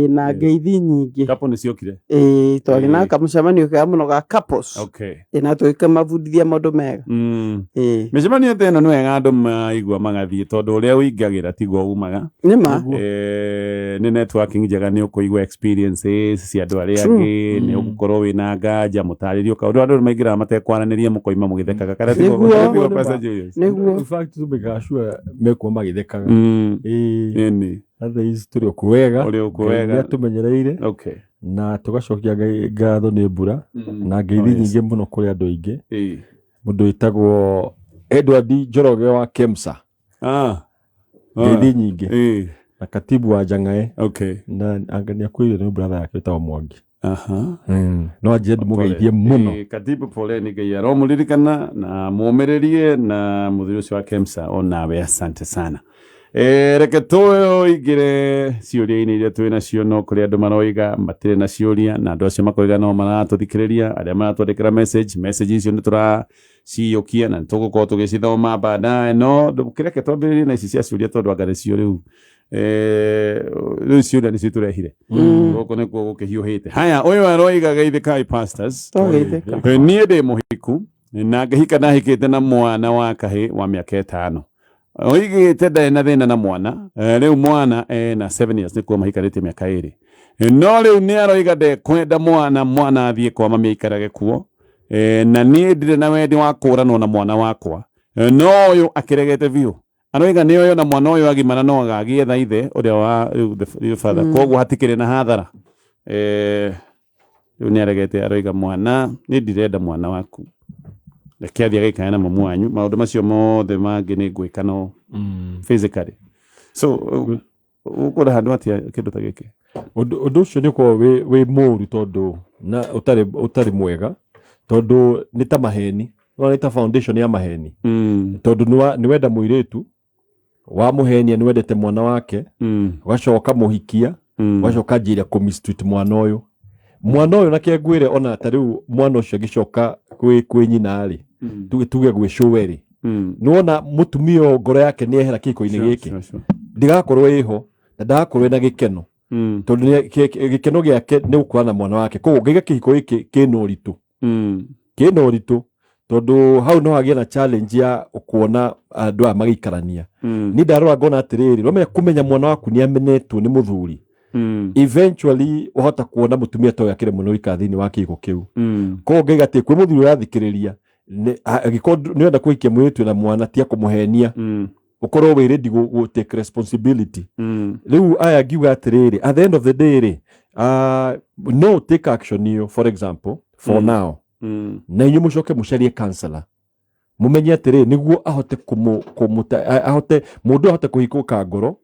na ngeithi nyingi couple niciokire twari na kamucemanio ka muno ga couples okay na twikemabundithia maundu mega micemanio teno nĩ wega andũ maigua magathie tondu uria uingagira tiguo umaga nima ni networking njega ni ukuigua experiences cia andũ aria angĩ ni ugukorwo wina nganja mutaririo kaundu andũ maingira matekwaraniria mukoima mugithekaga kana tiguo pesa Julius in fact tumega sure meko magithekaga ni others turi kuwega kuwega tumenyereire okay na tugacokia ngatho ni mbura na ngeithi nyingi muno kuri andu aingi mundu itagwo Edward Njoroge wa Kemsa ngeithi nyingi na katibu wa Jangae okay na angania kwire ni brother yake tawa Mwangi no ajed mugeithie muno katibu poleni ngai ro muririkana na muomererie na muthiri ucio wa Kemsa onawe asante sana reke toyo igire ciuria-ini iria twina cio no kuri andu maroiga matire na ciuria na andu acio makoiga no maratuthikiriria aria maratwandikira message icio ni turaciyukia na tugukorwo tugicithoma baadaye no ndukireke twambiririe na ici cia ciuria tondu anga cio riu riu ciuria ni citurehire goko nikuo gukihiuhite haya uyu aroiga geithikai pastors nie ndi muhiku na ngahika ndahikite na mwana wa kahi wa miaka 5 oigite ndena thina na mwana riu mwana na 7 years nikuo mahikarite miaka 2 no riu ni aroiga ndekwenda mwana athie kwa mami aikarage kuo na nie ndire na wendi wa kuranwo na mwana wakwa no uyu akiregete biu aroiga ni uyu na mwana uyu agimana no agagie thaithe uria wa the father koguo hatikire na hathara riu ni aregete aroiga mwana ni ndirenda mwana waku reke athie agaikare na mamu wanyu maundu macio mothe mangi ni ngwika no physically so ukora handu atia kindu ta giki undu ucio ni ko we muru tondu na utari mwega tondu ni ta maheni no ni ta foundation ya maheni tondu ni wenda muiritu wa muhenia ni wendete mwana wake ugacoka muhikia ugacoka njira kumistreet mwana uyu nake ngwire ona tariu mwana ucio gicoka kwi nyina ari tuge gwi showeri nuona mutumio ngoro yake ni ehera kiko-ini giki ndigakorwo iho na ndakorwo na gikeno tondu gikeno giake ni gukwana mwana wake koguo ngiga kiko giki kino ritu tondu hau no hagia na challenge ya kuona andu a magikarania ni ndarora ngona atiriri no kumenya mwana waku ni amenetwo ni muthuri eventually uhota kuona mutumia to yakire muno ikathini wa kiko kiu koguo ngiga ati kwi muthuri urathikiriria ni wenda kuikia mwitu na mwana tia kumuhenia ukorwo we ready go take responsibility riu aya ngiuga atiriri at the end of the day no take action you for example for now na inyu mucoke mucarie counselor mumenye atiriri niguo ahote ahote mundu ahote kuhikuka ngoro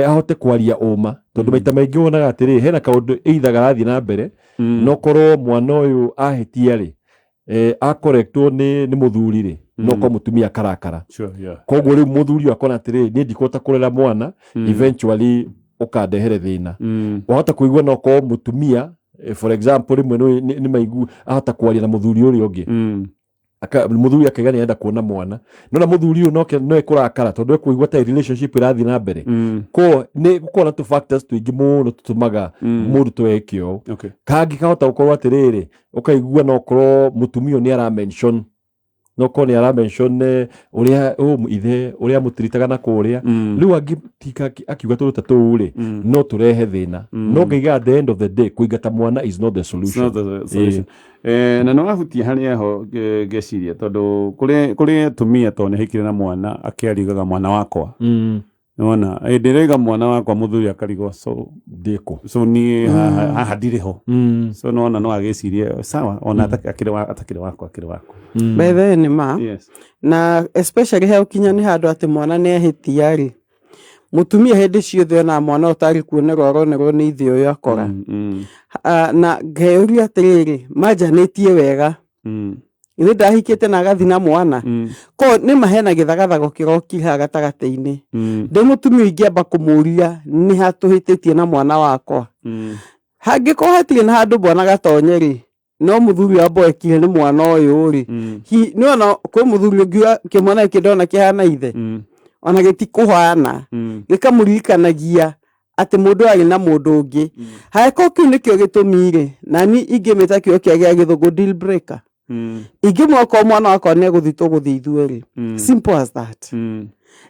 ahote kwaria uma tondu maita maingi wonaga atiriri hena kaundu either arathi na mbere no korwo mwana uyu ahetia ri akorektwo ni muthuri ri no ko mutumia karakara koguo riu muthuri akona atiriri ni ndikota kurera mwana eventually ukandehere thina wahota kuigua no ko mutumia for example rimwe ni maigu ahota kwaria na muthuri uri ungi muthuri akaiga ni enda kuona mwana no muthuri uyu no ekurakara tondu ekuigua ta relationship irathi na mbere ko ni gukora tu factors tuingi muno tutumaga mundu twekio kangi kahota gukorwo atiriri ukaigua no korwo mutumio ni ara mention no ko ni ara mention uria ithe uria mutiritaga na kuria riu agitika akiuga tu tatu ri no turehe thina no ngiga at the end of the day kuigata mwana is not the solution na no ahutia haria ho geciria tondu kuri tumia to ne hikire na mwana akiarigaga mwana wakwa nona ndirega mwana wakwa muthuri akarigo so ndiko so ni hadire ho so nona no ageciria sawa ona atakire wakwa by the ni ma na especially he ukinya ni handu ati mwana ni ahitia ri mutumia hindi ciothe na mwana utari kuonerwo aronerwo ni ithe uyu akora na ngeuria atiriri majanetie wega ithe ndahikite na agathi na mwana ko ni mahena githagathago kiroki ha gatagate-ini ndi mutumia ingiamba kumuria ni hatuhititie na mwana wakwa hangiko hatire na handu mwana gatonye ri no muthuri aboekire ni mwana uyu ri ni ona kwi muthuri ungiwa kimwana kidona kihana ithe ona gitikuhana gikamuririkanagia ati mundu ari na mundu ungi haiko kiu nikio gitumire nani ingimita kio kia githungu deal breaker ingimwaka mwana wakwa ne guthitwo guthi ithueri simple as that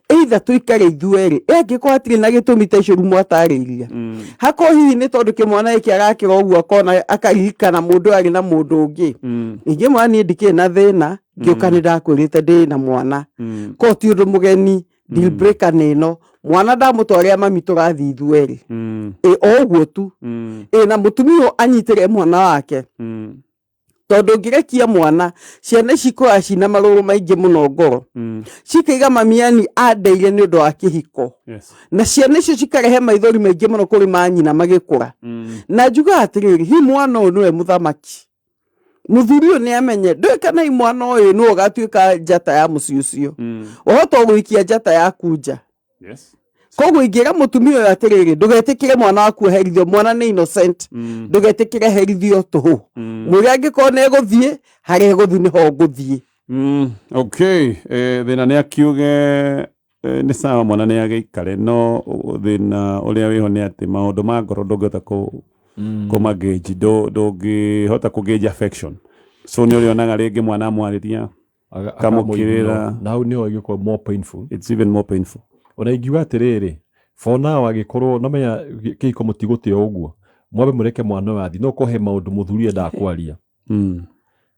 either tuikare ithueri engiko atiri na gitumi ta icio rumu atariria hako hihi ni tondu kimwana iki arakira uguo akona akaririkana mundu ari na mundu ungi ingimwa ni ndike na thina ngioka ni ndakwirite ndi na mwana ko ti undu mugeni deal breaker nino mwana ndamutwaria mami turathi ithueri oguo tu na mutumio anyitire mwana wake tondu ngirekia mwana ciana cikora cina maruru maingi muno ngoro cikaiga mamiani andeire ni undu wa kihiko na ciana icio cikarehe maithori maingi muno kuri manyina magikura na njuga atiriri hi mwana uyu niwe muthamaki muthuri uyu ni amenye ndwikana i mwana uyu no ugatuika njata ya muci ucio ohota guikia njata ya kunja koguo ingira mutumia uyu atiriri ndugetikire mwana waku herithio mwana ni innocent ndugetikire herithio tuhu muri angikona eguthie hari eguthi ni ho nguthie okay thina ni akiuge ni sawa mwana ni ageikare no thina uria wiho ni ati maundu ma ngoro ndungihota kumagage ndungihota kugage affection so ni uria onaga ringi mwana amwariria kamukirira na hau niho igikwa more painful. It's even more painful. Ona ingiuga atiriri for now agikorwo no menya kiko mutiguti uguo mwabe mureke mwana wathi no kohe maundu muthuri enda kwaria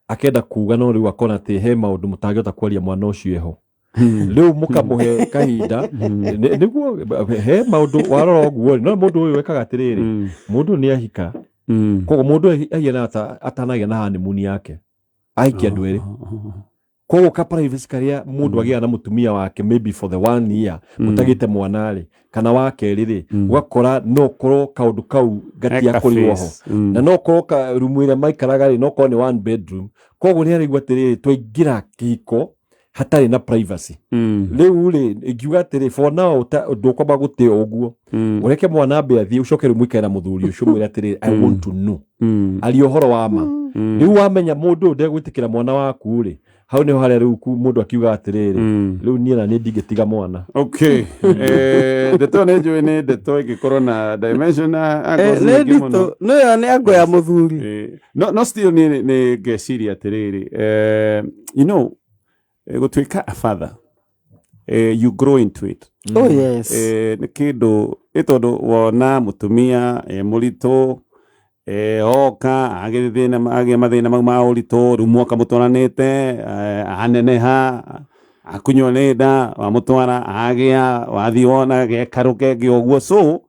akenda kuga no riu akona ati he maundu mutangihota kwaria mwana ucio eho riu mukamuhe kahinda niguo he maundu warora uguo no mundu uyu wekaga atiriri mundu ni ahika koguo mundu ahiana atanagia na honeymoon yake aikia ndwiri koguo ka privacy karia mundu agia na mutumia wake maybe for the 1 year mutagite mwanari kana wake riri gwakora no korwo kaundu kau gati akuri woho na no korwo ka rumu ire maikaraga ri no korwo ni 1 bedroom koguo ni arigwa tiri twaingira kiko hatari na privacy riu ri ingiuga tiri for now ndukwamba guti uguo ureke mwana ambe athie ucoke rumwika na muthuri ucio mwira tiri I want to know ali ohoro wa ma riu wamenya mundu ndegwitikira mwana waku ri hau ni haria riu mundu akiuga atiriri riu nie na ni ndigitiga mwana okay ndeto ne njui ni ndeto igikorwo na dimension no yo ni ango ya muthuri no still ni ngeciria atiriri you know gutwika a father you grow into it oh yes ni kindu itondu wona mutumia muritu oka agithina mathina mau ma uritu rumuoka mutwaranite aneneha akunyone nda wa mutwara agia wathi wona gekaruke gioguo so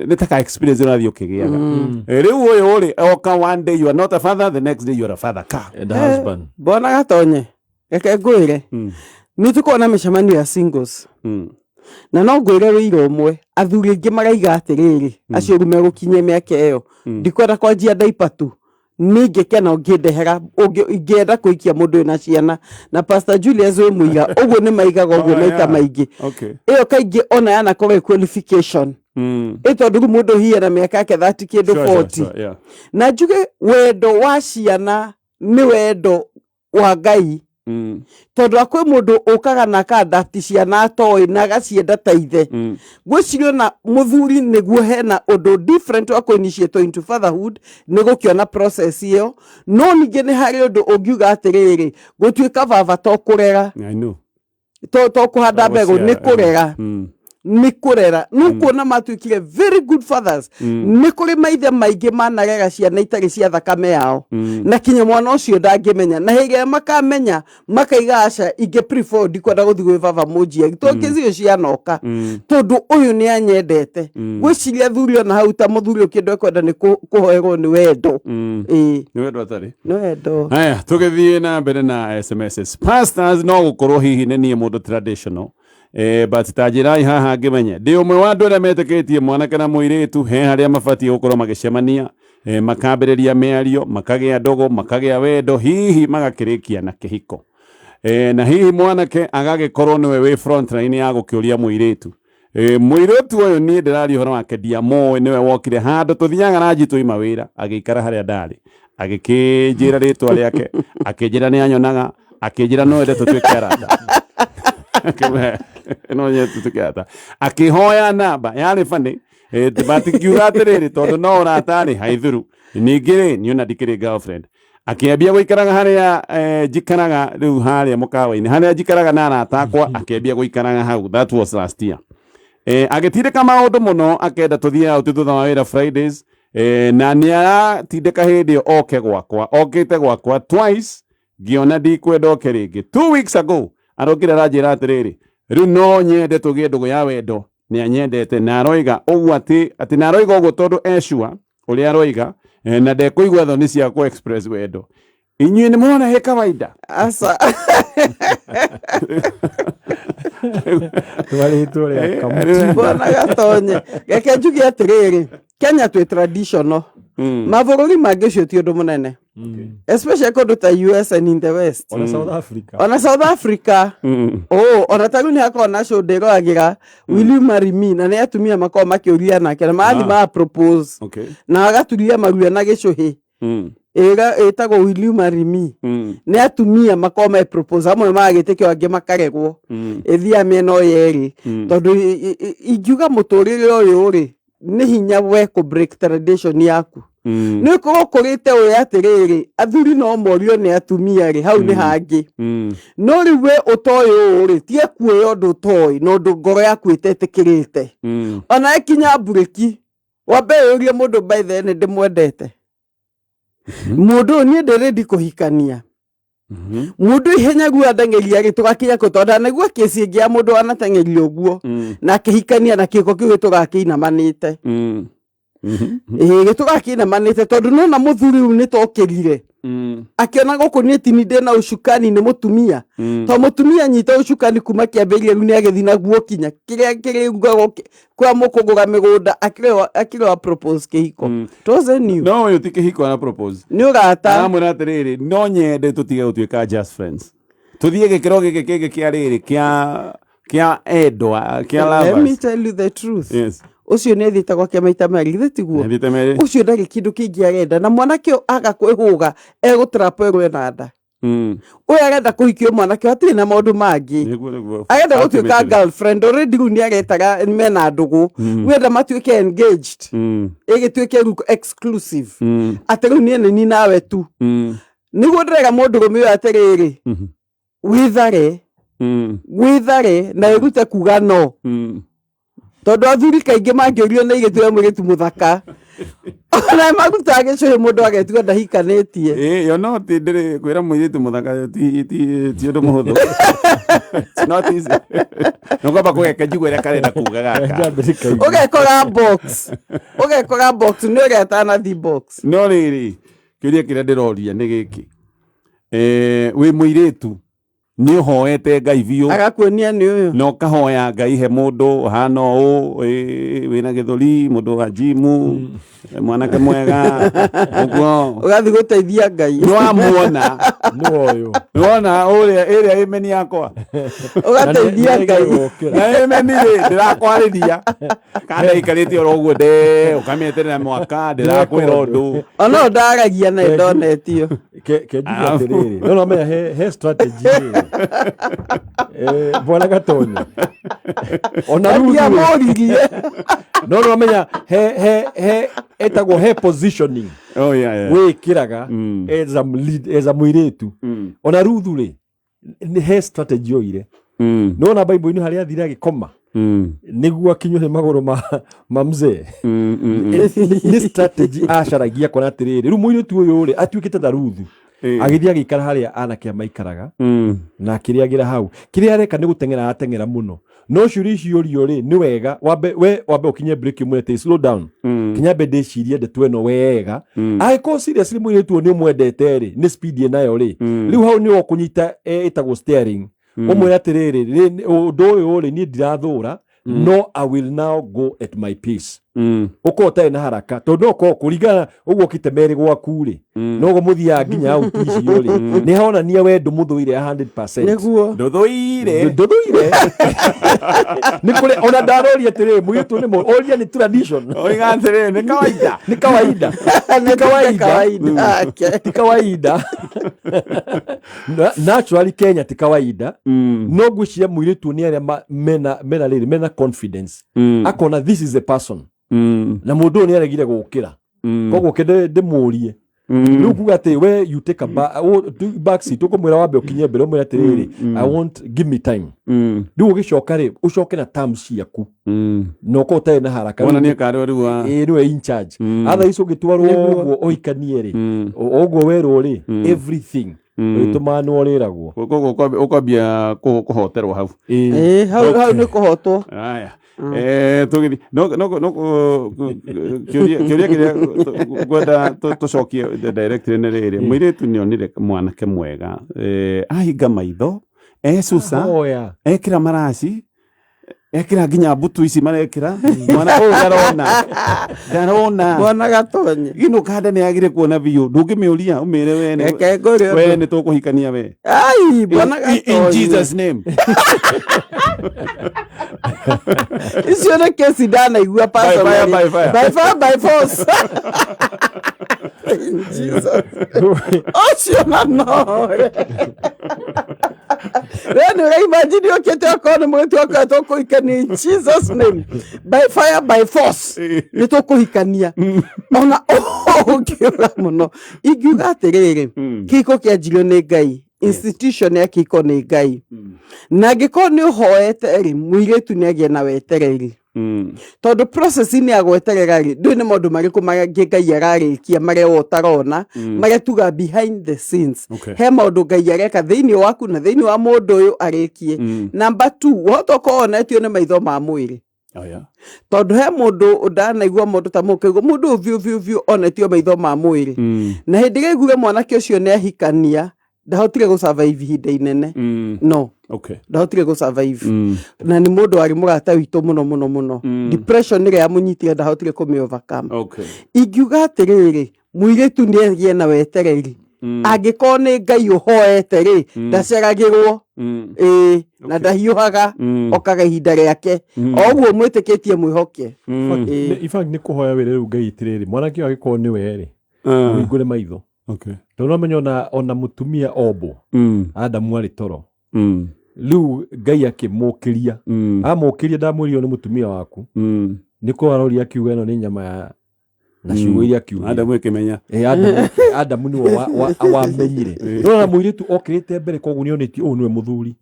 nitaka experience urathi ukigiaga riu uyu uri oka one day you are not a father the next day you are a father and a husband bona gatonye eke ngwire ni tukona micemani ya singles na no ngwire wira umwe athuri ingi maraiga atiriri acio rume gukinye miaka iyo ndikwenda kwanjia daipatu ninge kena ungindehera ungienda kuikia mundu na ciana na Pastor Julius we muiga uguo ni maigaga uguo maita maingi iyo kaingi ona yana kore qualification itondu mundu hiya na miaka yake 30 kindu 40 na njuge wendo wa ciana ni wendo wa Ngai tondu akwe mundu ukaga na kandati ciana atoi na gacienda taithe gwicirio na muthuri niguo hena undu different wa initiate into fatherhood nigukiona process iyo no ninge ni hari undu ungiuga atiriri gutwika baba to kurera I know to kuhanda mbegu ni kurera ni kurera nukuona matwikire very good fathers ni kuri maithe maingi manarega ciana itari cia thakame yao na kinya mwana ucio ndangimenya na hige makamenya makaiga aca inge prefer ndikwenda guthi gwi baba mujia gitokicio cianoka tondu uyu ni anyendete gwiciria thurio na hau ta muthuri ukindu ekwenda ni kuhoerwo ni wendo ni wendo atari ni wendo haya tugithie na mbere na SMS pastors no gukorwo hihi ni nie mundu traditional but tajirai haha ngimenya ndi umwe wa andu aria metĩkĩtie mwanake na muiritu he haria mabatie gukorwo magicemania makambĩrĩria mĩario makagĩa ndogo makagĩa wendo hihi magakĩrĩkia na kĩhiko na hihi mwanake agagĩkorwo niwe wĩ front line ya gũkĩũria muiritu muiritu ũyũ niĩ ndĩraria ũhoro wake ndiamũĩ niwe wokire handũ tũthiaga na njitũ ima wĩra agĩikara harĩa ndarĩ agĩkĩnjĩra rĩtwa rĩake akĩnjĩra nĩ anyonaga akĩnjĩra no ende tũtuĩke arata no nye tutukata akihoya namba yale fani Matikiuga atiriri tondu no uratani haithuru ningiri ni ona ndikiri girlfriend akiambia guikaraga haria njikaraga riu haria mukawa-ini haria njikaraga na arata akwa akiambia guikaraga hau. That was last year. Agitindika maundu muno akenda tuthie out thutha wa wira Fridays na ni aratindika hindi oke gwakwa okite gwakwa twice ngiona ndikwenda oke ringi. 2 weeks ago arokire ranjira atiriri riu no nyende tugie ndugu ya wendo ni anyendete na aroiga uguo ati na aroiga uguo tondu eshua uria aroiga na ndekuigua thoni cia ku express wendo. Inyuĩ nĩ mwana he kawaida asa bwana gatonye geke njugi atiriri Kenya twi traditional mabũrũri mangĩ cio ti ũndũ mũnene especially kũndũ ta US and in the West ona South Africa ona ta rĩu nĩ hakorwo na show ndĩroragĩra will you marry me na nĩ atumia makorwo makĩũria nake na mathi ma propose na agaturia maruya na gĩcũhĩ ĩtagwo will you marry me nĩ atumia makorwo me propose amwe magĩtĩkio angĩ makaregwo ĩthia mĩena yerĩ tondũ ingiuga mũtũrĩre ũyũ rĩ nĩ hinya we kũ break tradition yaku nĩ korwo kũrĩte ũyũ atĩrĩrĩ athuri no morio nĩ atumia rĩ hau nĩ hangĩ no rĩu we ũtoĩ ũũ rĩ tie kuoya ũndũ ũtoĩ na ũndũ ngoro yaku ĩtetĩkĩrĩte ona ekinya mburĩki wambe yũrie mũndũ by the end ndĩmwendete mũndũ niĩ ndĩrĩndi kũhikania mũndũ ihenya guo ndang'eria gĩ tũgakinya kũtonda nĩguo kesi ĩngĩ ya mũndũ anateng'eria ũguo na kĩhikania na kĩko kĩu gĩtũgakĩinamanĩte gĩtũgakĩinamanĩte tondũ nona mũthuri rĩu nĩtokĩrire akiona gũkũ niĩ tini ndĩna ũcukani nĩ mũtumia to mũtumia nyita ũcukani kuma kĩambĩrĩria rĩu nĩ agĩthi naguo kinya kĩrĩa kĩrĩugagwo kwa mũkũgũra mĩgũnda akĩrĩ wa propose kĩhiko no ũyũ ti kĩhiko ana propose nĩ ũrata aramwĩra atĩrĩrĩ no nyende tũtige gũtuĩka just friends tũthiĩ gĩkĩro gĩkĩ kĩngĩ kĩa rĩrĩ kĩa endwa kĩa lovers. Let me tell you the truth. Yes. Ucio nĩ thitagwo kĩa maita merĩ githĩtiguo ucio ndarĩ kĩndũ kĩngĩ arenda na mwanake agakwĩhũga egũtrap ĩrwe na nda ũyũ arenda kũhikio mwanake hatirĩ na maũndũ mangĩ arenda gũtuĩka girlfriend already rĩu nĩ aretaga mena ndũgũ wenda matuĩke engaged ĩgĩtuĩke rĩu exclusive atĩ rĩu niĩ nĩ nawe tu nĩguo ndĩrega mũndũrũme ũyũ atĩrĩrĩ wĩthare na ĩrute kuga no tondu athuri kaingĩ mangĩũrio nĩ igĩtuĩra mũirĩtu mũthaka ona magutaga gĩcũhĩ mũndũ agetua ndahikanĩtie yo no ti ndĩrĩ kwĩra mũirĩtu mũthaka ti ũndũ mũhũthũ not easy no kwamba kũgeka njigua ĩrĩa karenda kuga gaka ũgekora box nĩ ũgetanathi box no rĩrĩ kĩũria kĩrĩa ndĩroria nĩ gĩkĩ wĩ mũirĩtu nĩ ũhoete Ngai biũ agakuonia nĩ ũyũ no kahoya Ngai he mũndũ hana ũũ wĩna gĩthũri mũndũ wa jimu mwanake mwega ũguo ũgathiĩ gũteithia Ngai nĩwamuona nĩwona ĩrĩa ĩmeni yakwa ũgateithia Ngai na ĩmeni ndĩrakwarĩria kana ikarĩte oro ũguo ũkamĩeterera mwaka ndĩrakwĩra ũndũ ona ndaragia na ndonetio kenjuga atĩrĩrĩ no menya he strategy bwana Gatonyo ona moririe no menya he etagwo he positioning wĩkĩraga as a mũirĩtu ona ruthu-rĩ he strategy oire nona Bible-inĩ harĩa athire agĩkoma nĩguo akinyũhe magũrũ ma mzee nĩ strategy acaragia kona atĩrĩrĩ rĩu mũirĩtu ũyũ-rĩ atuĩkĩte ta ruthu agĩthiĩ agĩikara harĩa anake maikaraga na akĩrĩagĩra hau kĩrĩa areka nĩ gũteng'era ateng'era mũno no ciũria icio-rĩ nĩ wega wambe ũkinye break mũnete slow down kinyambe ndĩcirie ndeto ĩno wega angĩkorwo seriously mũirĩtu nĩ ũmwendete-rĩ nĩ speed nayo-rĩ rĩu hau nĩ ũkũnyita ĩtagwo steering ũmwĩra atĩrĩrĩ ũndũ ũyũ-rĩ niĩ ndirathũra no I will now go at my pace uko ũtarĩ na haraka tondu no kũringana ũguo ũkĩte merĩ gwaku-rĩ no mũthiaga nginya out icio-rĩ nĩ honania wendo mũthũire 100% nĩguo ndũthũire nĩ kũrĩ ona ndaroria atĩrĩrĩ mũirĩtu nĩ oria nĩ tradition oiga atĩrĩrĩ nĩ kawaida naturally Kenya ti kawaida no ngwĩciria mũirĩtu nĩ arĩa mena confidence akona this is a person na mundu ni aregire gukira koguo kende ndimurie riu kuga ati we you take a back seat ukumwira wambe ukinye mbere umwira atiriri I want give me time riu ugicoka ri ucoke na terms ciaku no ko utari na haraka wona ni kare riu niwe in charge atha icio gitwarwo uguo oikanie ri uguo werwo ri everything itumanu oriragwo ukobia kuhoterwo hau hau ni kuhotwo aya tugiri no kiuria kiria gwenda tucokie directly ni riri mwiritu ni onire mwanake mwega ahinga maitho ecuca ekira maraci ekira nginya mbutu ici marekira mwana uyu ndarona mwana gatonye ino kande ni agire kuona biu ndungimiuria umire we ni tukuhikania we ai mwana gatonye in Jesus name icio nä kesi ndanaigua by force ocio na noe rä nä imagine å kä te okorwo nä mwä tu okorwo tå kå hikania in Jesus name by fire by force nä tå kå hikania ona å ngä å ra må no ingiuga atä rä rä kä iko kä anjirio nä Ngai institution ya kiko nä Ngai na ngĩkorwo nĩ ũhoete rĩ mũirĩtu nĩ agĩe na wetereri tondũ process nĩ agweterera rĩ ndũĩ nĩ maũndũ marĩkũ mangĩ Ngai ararĩkia marĩa we ũtarona marĩa tuga behind the scenes he maũndũ Ngai areka thĩinĩ waku na thĩinĩ wa mũndũ ũyũ arĩkie number 2 wahota ũkorwo onetio nĩ maitho ma mwĩrĩ tondũ he mũndũ ndanaigua mũndũ ta mũkĩigua mũndũ biũ onetio maitho ma mwĩrĩ na hĩndĩ ĩrĩa aiguire mwanake ũcio nĩ ahikania ndahotire gå survive ihinda inene no ndahotire gå survive na nĩ mũndũ warĩ mũrata witũ mũno depression nĩrĩa yamũnyitire ndahotire kũmĩ overcome ingiuga atĩrĩrĩ mũirĩtu nĩ agĩe na wetereri angĩkorwo nĩ Ngai ũhoete rĩ ndaceragĩrwo na ndahiũhaga okaga ihinda rĩake o ũguo mwĩtĩkĩtie mwĩhoke nĩ kũhoya wĩra rĩu Ngai itĩrĩrĩ mwanake ũyũ agĩkorwo nĩ we rĩ ũhingũre maitho tondũ amenya ona mũtumia ombo Adamu arĩ toro rĩu Ngai akĩmũkĩria amũkĩria ndamwĩrio nĩ mũtumia waku nĩko aroria akiuga ĩno nĩ nyama ya na ciugo iria akiuga Adamu akĩmenya Adamu nĩwe wamenyire no na mũirĩtu okĩrĩte mbere koguo nĩonetio ũyũ nĩwe mũthuri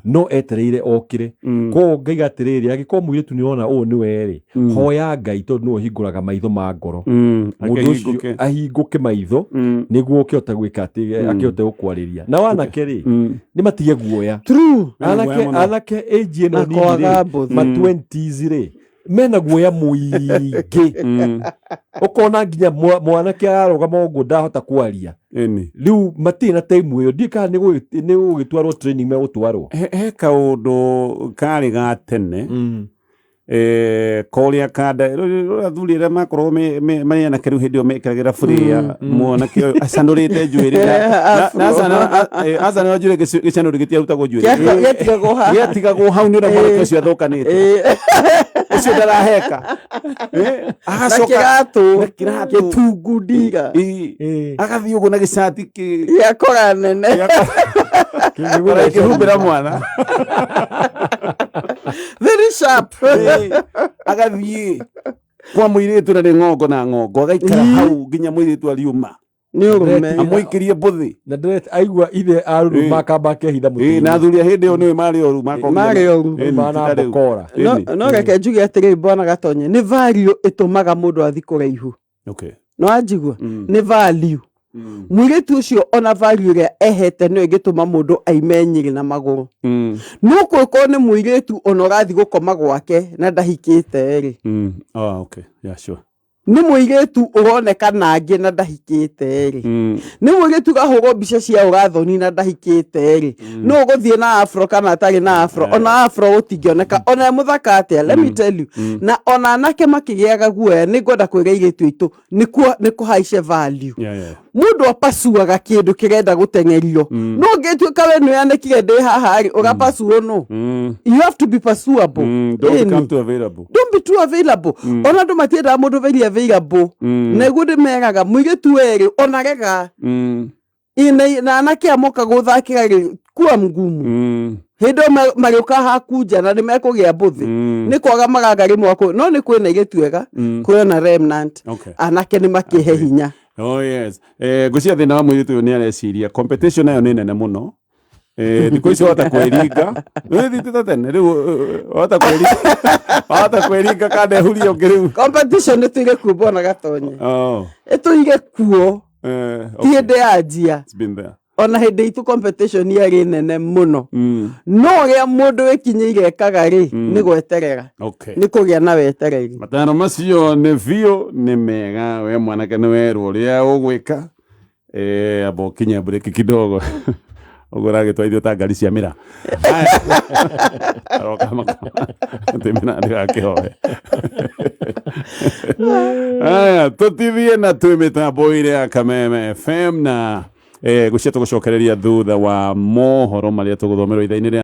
no etereire okĩre koguo Ngai atĩrĩrĩ angĩkorwo mũirĩtu nĩona ũyũ nĩwe rĩ hoya Ngai tondũ nĩwe ũhingũraga maitho ma ngoro mũndũ ũcio ahingũke maitho nĩguo ũkĩhote gwĩka atĩ akĩhote gũkwarĩria na wanake rĩ nĩ matige guoya anake age ĩno nini ma 20s rĩ mena guoya mũingĩ ukona nginya mwanake ararũgama ũguo ndahota kwaria rĩu matirĩ na time ĩyo ndika nĩ gũgĩtwarwo training megũtwarwo he kaũndũ karĩ ga tene koria kanda athuri arĩa makorwo manake rĩu hĩndĩ ĩyo mekĩragĩra burĩa mwanake acanũrĩte njuĩrĩ na acanũra njuĩrĩ gĩcanũri gĩtiarutagwo njuĩrĩ gĩatigagwo hau nĩ ũrĩa mwanake ũcio athũkanĩte ucio ndaraheka agacoka gĩtungu ndiga agathiĩ ũguo na gĩcati gĩakora nene kĩhumbĩra mwana very sharp agathiĩ kwa mũirĩtu na nĩ ng'ongo na ng'ongo agaikara hau nginya mũirĩtu ariuma amũikĩrie mbũthĩ na ndĩreta aigua ithe aruru makamba kehitha mũtumia na athuri hĩndĩ ĩyo nĩwe marĩ oru manambokora no reke njuge atĩrĩ bwana Gatonye nĩ value ĩtũmaga mũndũ athi kũraihu no anjigua nĩ value mũirĩtu ũcio ona value ĩrĩa ehete nĩyo ĩngĩtũma mũndũ aimenyire na magũrũ no kũĩkorwo nĩ mũirĩtu ona ũrathi gũkoma gwake na ndahikĩte rĩ nĩ mũirĩtu ũroneka nangĩ na ndahikĩte rĩ nĩ mũirĩtu gahũrwo mbica cia ũgathoni na ndahikĩte rĩ no ũgũthiĩ na afro kana atarĩ na afro ona afro gũtingĩoneka ona mũthaka atĩa let me tell you na ona anake makĩgĩaga guoya nĩ ngwenda kwĩra airĩtu aitũ nĩ kũhaice value mũndũ apasuaga kĩndũ kĩrenda gũteng'erio no ũngĩtuĩka we nĩwanekire ndĩ haha rĩ ũgapasuo no you have to be pursuable don't be too available ona andũ matiendaga mũndũ very available na guo ndĩmeraga mũirĩtu werĩ ona rega na anake amoka gũthakĩra rĩ kuwa mgumu hindo mariuka hakunja na nimekugia mbuthi ni kwaga magagari mwako no ni kwina igituega kwina remnant anake ni makihe hinya. Oh yes. Gucia thina wa mwiritu ni areciria competition nayo ni nene muno. Ndiko icio wata kweringa. Thitita tene riu wata kweringa kande hurio ngiriu. Competition ni tuige kubona gatonye. Etuige kuo. Tiende ajia. It's been there. Ona hindi itu competition yari nene muno. No ya mundu wikinye kagari ni gweterera. Ni kugia na wetereri. Matano macio ni vio ni mega we mwanake ni weru ria ugwika abo kinya break kidogo. Ogora gitwaithio ta ngari cia mira. Aroka makama. Temena ndiga kihoe. Aya, tutivie na twimita boire akameme FM na gucia tugucokereria thutha wa mohoro maria tuguthomerwo ithaini